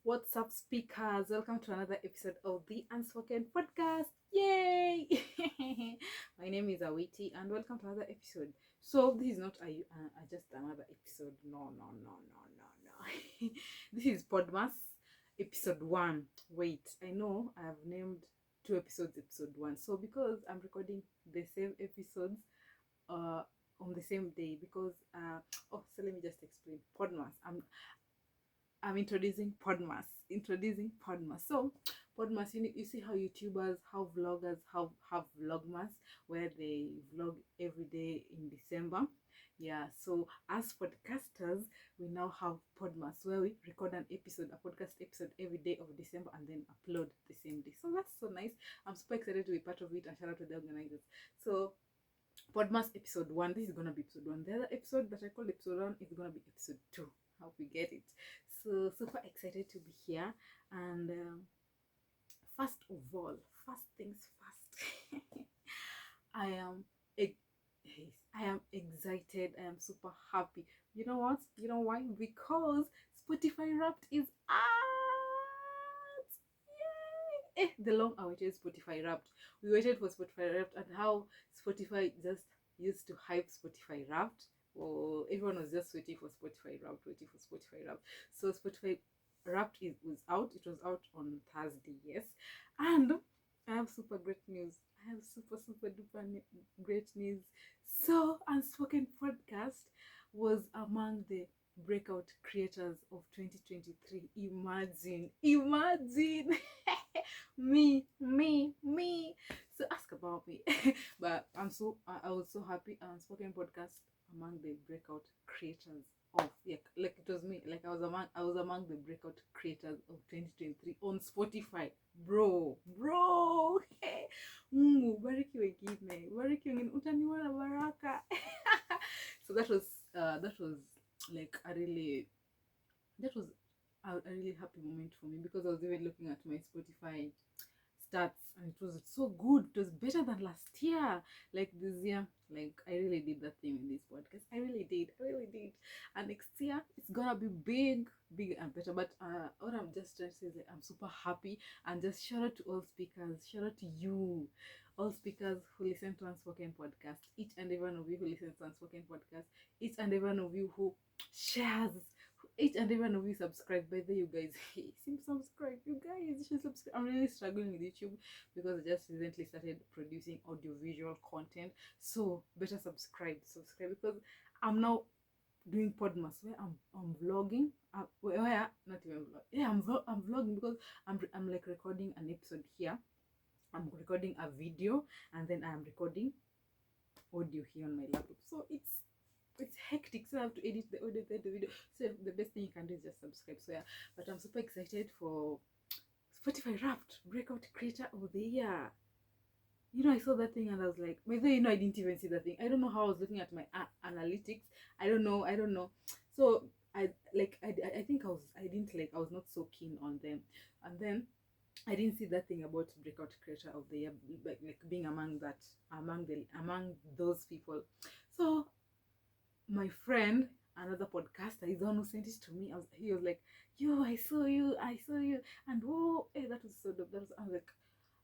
What's up, speakers? Welcome to another episode of the Unspoken Podcast. Yay! My name is Awiti, and welcome to another episode. So this is not just another episode. No. This is Podmas episode 1. Wait, I know I have named 2 episodes episode 1. So because I'm recording the same episodes on the same day, because so let me just explain. Podmas. I'm introducing Podmas. So Podmas, you see how YouTubers, how vloggers have vlogmas where they vlog every day in December. Yeah, so as podcasters, we now have Podmas where we record a podcast episode every day of December and then upload the same day. So that's so nice. I'm super excited to be part of it, and shout out to the organizers. So Podmas episode 1, this is gonna be episode 1. The other episode that I called episode 1 is gonna be episode 2. Hope we get it. So super excited to be here. And first of all, first things first, I am I am excited. I am super happy. You know what? You know why? Because Spotify Wrapped is out. Yay! The long awaited Spotify Wrapped. We waited for Spotify Wrapped, and how Spotify just used to hype Spotify Wrapped. Oh, everyone was just waiting for Spotify Wrapped. So Spotify Wrapped was out. It was out on Thursday, yes. And I have super great news. I have super duper great news. So Unspoken Podcast was among the breakout creators of 2023. Imagine me. So ask about me. But I was so happy. Unspoken Podcast among the breakout creators of, yeah, like it was me, like I was among the breakout creators of 2023 on Spotify. Bro Mungu bariki wengine, bariki wengine, utaniwa na baraka. So that was like a really that was a really happy moment for me, because I was even looking at my Spotify stats and it was so good. It was better than last year. Like this year, like I really did that thing in this podcast. I really did. And next year it's gonna be big and better. But what I'm just trying to say is, like, I'm super happy. And just shout out to all speakers, shout out to you, all speakers who listen to Unspoken Podcast, each and every one of you who listens to Unspoken Podcast, each and every one of you who shares, each and every one of you subscribe. By the way, you guys, hey, subscribe. You guys should subscribe. I'm really struggling with YouTube because I just recently started producing audiovisual content. So better subscribe because I'm now doing Podmas where I'm vlogging. Where not even vlog. Yeah, I'm vlogging because I'm like recording an episode here. I'm recording a video, and then I'm recording audio here on my laptop. So it's hectic, so I have to edit the audio, edit the video. So the best thing you can do is just subscribe. So yeah, but I'm super excited for Spotify Wrapped breakout creator of the year. I saw that thing and I was like, whether I didn't even see that thing. I don't know how I was looking at my analytics. I don't know. So I think I was not so keen on them. And then I didn't see that thing about breakout creator of the year, like being among those people. So my friend, another podcaster, is the one who sent it to me. He was like, "Yo, I saw you, and whoa, hey, that was so dope." I was like,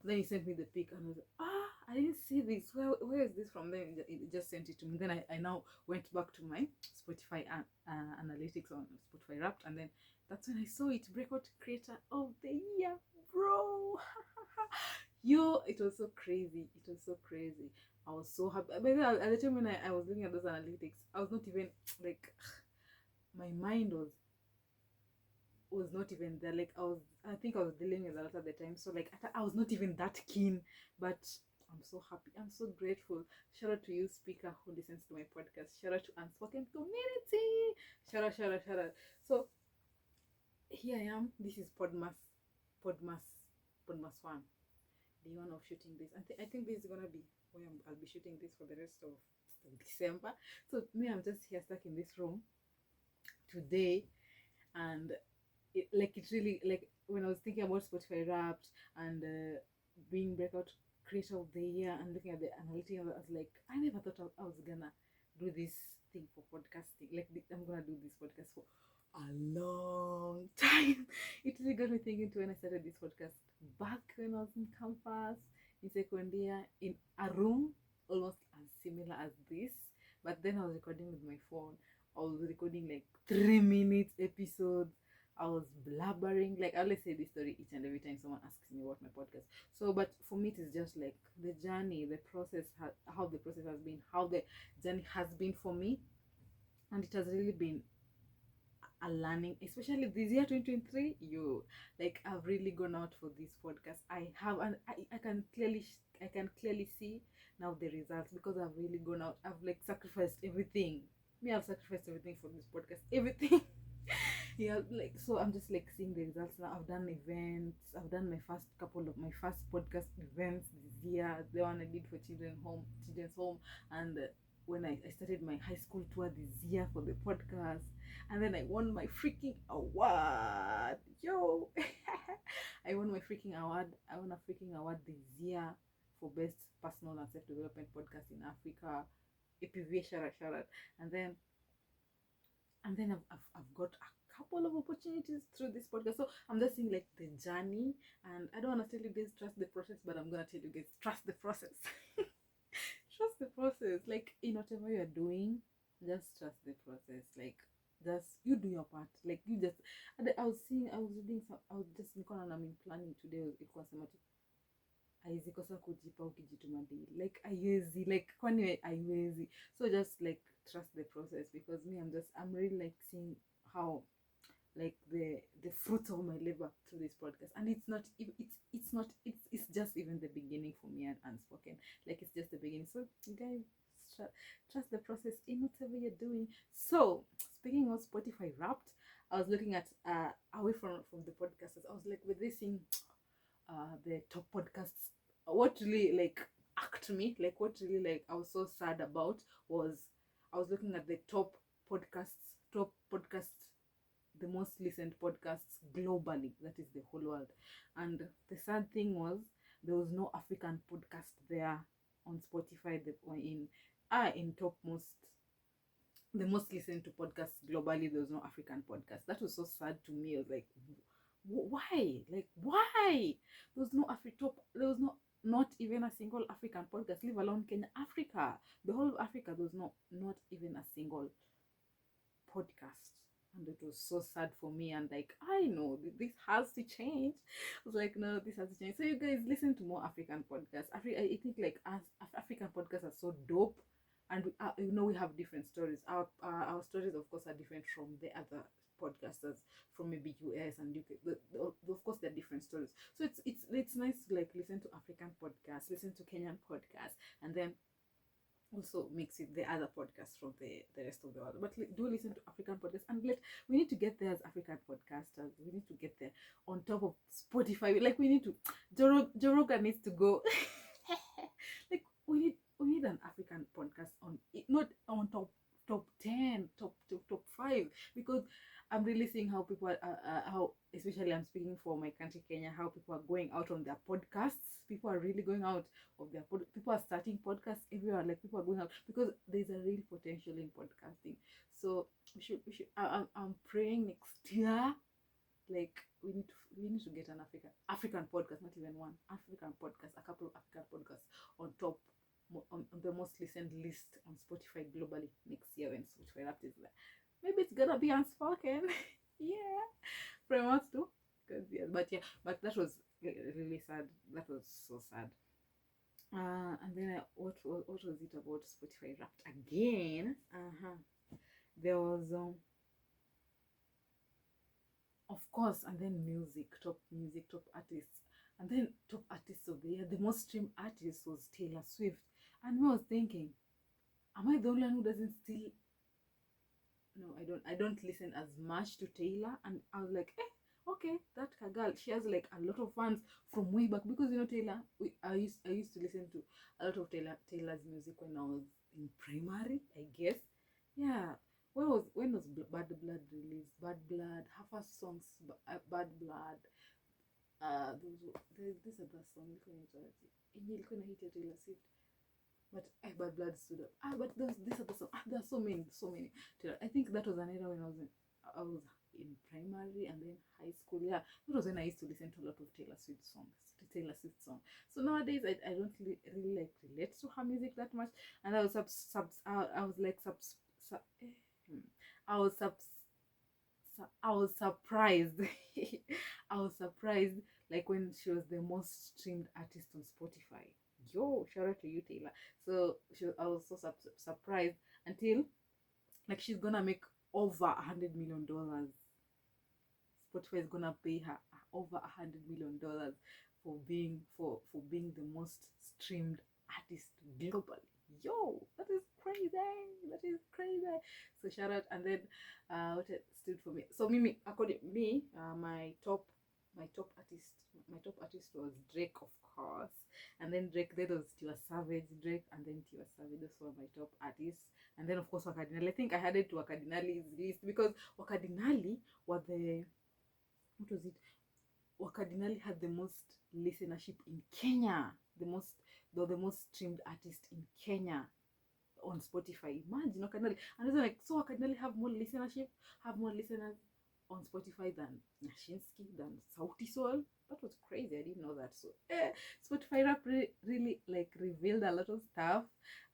then he sent me the pic, and I was like, I didn't see this. Where is this from? Then he just sent it to me. Then I now went back to my Spotify analytics on Spotify Wrapped, and then that's when I saw it. Breakout creator of the year, bro. Yo, it was so crazy. I was so happy. But at the time when I was looking at those analytics, I was not even like, my mind was not even there. Like I think I was dealing with a lot at the time. So like I was not even that keen. But I'm so happy. I'm so grateful. Shout out to you, speaker, who listens to my podcast. Shout out to Unspoken Community. Shout out. So here I am. This is Podmas 1. The one of shooting this. I think this is gonna be where I'll be shooting this for the rest of December. So me, I'm just here stuck in this room today, and it's really like, when I was thinking about Spotify Wrapped and being breakout creator of the year and looking at the analytics, I was like, I never thought I was gonna do this thing for podcasting. Like I'm gonna do this podcast a long time. It really got me thinking to when I started this podcast back when I was in campus in second year in a room almost as similar as this, but then I was recording with my phone. I was recording like 3 minutes episodes. I was blabbering. Like I always say this story each and every time someone asks me about my podcast. So, but for me, it is just like the journey, the process, how the process has been, how the journey has been for me, and it has really been a learning, especially this year 2023. You like I've really gone out for this podcast. I have, and I can clearly see now the results because I've really gone out. I've like sacrificed everything. I've sacrificed everything for this podcast, everything. Yeah, like so I'm just like seeing the results now. I've done events. I've done my first podcast events this year, the one I did for children's home, and when I started my high school tour this year for the podcast, and then I won my freaking award. Yo, I won my freaking award. I won a freaking award this year for best personal and self development podcast in Africa. APV shout out. And then I've got a couple of opportunities through this podcast. So I'm just seeing like the journey, and I don't want to tell you guys trust the process, but I'm gonna tell you guys trust the process. Trust the process. Like in whatever you're doing, just trust the process. Like just you do your part. Like you just. I was reading some. I was just and I'm planning today. It was haiwezi kosa kujipa ukijituma daily, like haiwezi, like kwani haiwezi. So just like trust the process, because me I'm really like seeing how like the fruits of my labor through this podcast, and it's just even the beginning for me and Unspoken. Like it's just the beginning. So guys, trust the process in whatever you're doing. So speaking of Spotify Wrapped, I was looking at away from the podcasters. I was like, with this thing, the top podcasts, what really like act me, like what really like I was so sad about was I was looking at the top podcasts, the most listened podcasts globally, that is the whole world. And the sad thing was there was no African podcast there on Spotify, in top most, the most listened to podcasts globally. There was no African podcast. That was so sad to me. I was like, why? Like why? There was no there was not even a single African podcast, leave alone Kenya. Africa, the whole of Africa, there was not even a single podcast. And it was so sad for me, and like I know this has to change. I was like, no, this has to change. So you guys listen to more African podcasts. I think like African podcasts are so dope, and we have different stories. Our stories of course are different from the other podcasters from maybe US and UK. Of course, they're different stories. So it's nice to like listen to African podcasts, listen to Kenyan podcasts, and then also mix with the other podcasts from the rest of the world. But do listen to African podcasts, and we need to get there as African podcasters. We need to get there on top of Spotify. Like we need to, Joe Rogan needs to go. Like we need an African podcast on it, not on top 10, top 5, because I'm really seeing how people how, especially I'm speaking for my country Kenya, how people are going out on their podcasts. People are really going out of their people are starting podcasts everywhere. Like people are going out because there's a real potential in podcasting. So we should I'm praying next year, like we need to get an African podcast, not even one African podcast, a couple of African podcasts on top, on the most listened list on Spotify globally next year when Spotify Wrapped is there. Maybe it's gonna be Unspoken. Yeah, from us too. But that was really sad. That was so sad. And then what was it about Spotify Wrapped again? There was of course, and then top artists, and then top artists of the year. The most streamed artist was Taylor Swift, and I was thinking, am I the only one who doesn't still? No, I don't listen as much to Taylor, and I was like, okay, that girl, she has like a lot of fans from way back, because Taylor, I used to listen to a lot of Taylor's music when I was in primary, I guess. Yeah. When was Bad Blood released? Bad Blood, her first songs, Bad Blood. There's this other song, Taylor Swift. But Bad Blood stood up. But there's this other song. There are so many. I think that was an era when I was in primary and then high school. Yeah, that was when I used to listen to a lot of Taylor Swift songs. So nowadays I don't really like relate to her music that much. And I was I was like I was I was surprised. I was surprised, like when she was the most streamed artist on Spotify. Yo, shout out to you, Taylor. So I was so surprised until, like, she's gonna make over $100 million. Spotify is gonna pay her over $100 million for being the most streamed artist globally. Yo, that is crazy. That is crazy. So shout out. And then what it stood for me. So me according me, my top artist was Drake, of course. And then Drake, then was Tiwa Savage, Drake, and then Tiwa Savage. Those were my top artists. And then of course Wakadinali. I think I had it to Wakadinali's list because Wakadinali were the, what was it? Wakadinali had the most listenership in Kenya. They're the most streamed artist in Kenya on Spotify. Imagine Wakadinali. And it's like, so Wakadinali have more listenership, have more listeners on Spotify than Nyashinski, than Sauti Sol. That was crazy. I didn't know that. So Spotify rap really like revealed a lot of stuff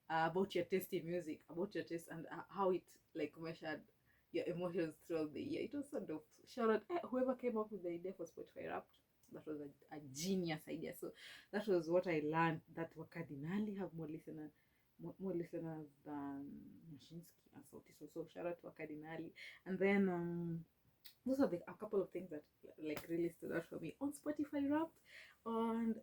about your taste in music, about your taste, and how it like measured your emotions throughout the year. It was sort of, shout out whoever came up with the idea for Spotify Wrapped. That was a genius idea. So that was what I learned, that Wakadinali have more listeners than Mashinsky and Sauti. So shout out to Wakadinali. And then those are a couple of things that like really stood out for me on Spotify Wrapped. And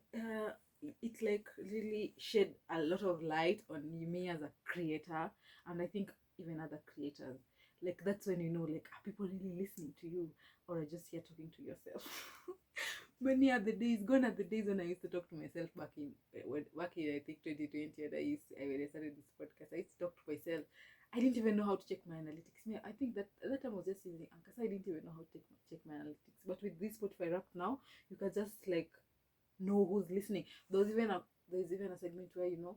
it like really shed a lot of light on me as a creator, and I think even other creators. Like that's when you know, like, are people really listening to you, or are just here talking to yourself? Many are the days, gone are the days when I used to talk to myself back in I think 2020, and when I started this podcast, I used to talk to myself. I didn't even know how to check my analytics. I think that at that time I was just using Anchor, so I didn't even know how to check my analytics. But with this Spotify Wrapped now, you can just like know who's listening. There's even a segment where, you know,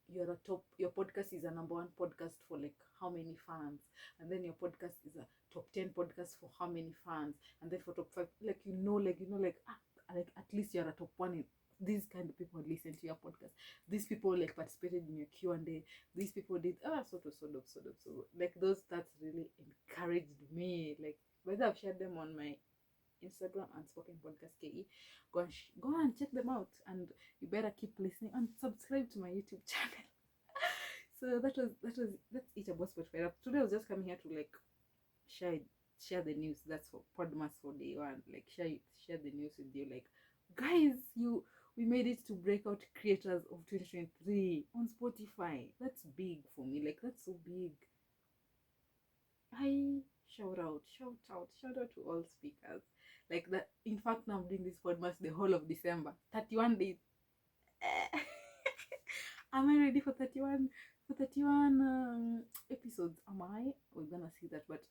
your podcast is a number one podcast for like how many fans, and then your podcast is a top 10 podcast for how many fans, and then for top 5, like like at least you're a top one in these kind of people listen to your podcast. These people like participated in your Q&A. These people did sort of like those stats really encouraged me. Like whether I've shared them on my Instagram and Spoken Podcast KE. Go and check them out, and you better keep listening and subscribe to my YouTube channel. So that's it about Spotify. Today I was just coming here to like share the news. That's for Podmas for day one. Like share the news with you. Like, guys, we made it to breakout creators of 2023 on Spotify. That's big for me. Like that's so big. Shout out to all speakers. Like that. In fact, now I'm doing this podcast the whole of December. 31 days. Am I ready for 31 episodes? Am I? We're gonna see that. But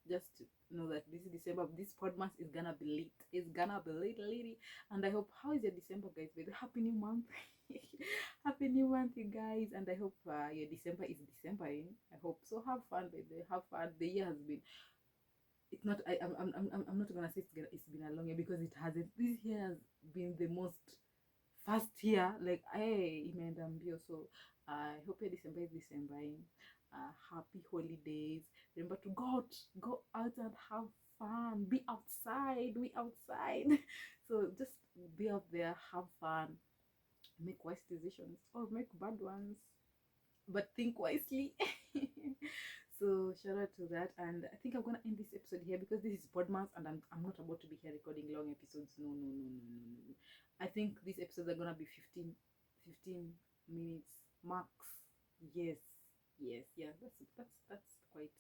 just know that this is December. This podcast is gonna be lit. It's gonna be lit, lady. And I hope, how is your December, guys? Very happy new month. Happy new month, you guys. And I hope your December is December. I hope so. Have fun, baby. Have fun. The year has been, it's not, I'm not gonna say it's been a long year, because it hasn't. This year has been the most fast year. Like so I hope your December is December. Happy holidays. Remember to go out and have fun. Be outside. So just be out there, have fun, make wise decisions or make bad ones, but think wisely. So shout out to that. And I think I'm gonna end this episode here, because this is Podmas, and I'm not about to be here recording long episodes. No. I think these episodes are gonna be 15 minutes max. Yes. Yeah, that's quite,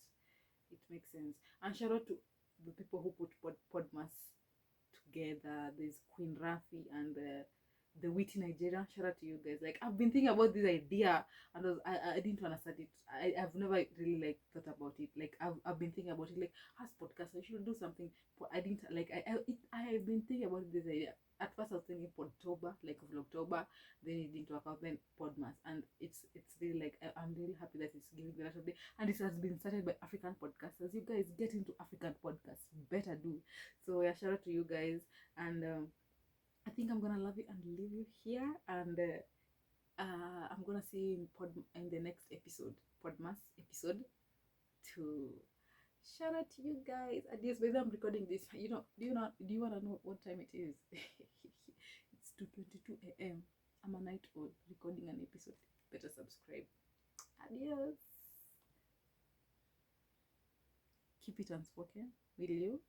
it makes sense. And shout out to the people who put Podmas together. There's Queen Rafi and the witty Nigerian. Shout out to you guys. Like, I've been thinking about this idea, and I didn't want to start it. I've never really like thought about it. Like, I've been thinking about it. Like, as podcast, I should do something. But I didn't like. I've been thinking about this idea. At first, I was thinking Podtober, like of October. Then it didn't work out. Then Podmas, and it's really like I'm really happy that it's giving the national day, and this has been started by African podcasters. You guys get into African podcasts, better do. So yeah, shout out to you guys, and I think I'm gonna love you and leave you here, and I'm gonna see you in the next episode, Podmas episode. To shout out to you guys. Adios, baby. I'm recording this. Do you wanna know what time it is? It's 2:22 a.m. I'm a night owl recording an episode. Better subscribe. Adios. Keep it unspoken, will you?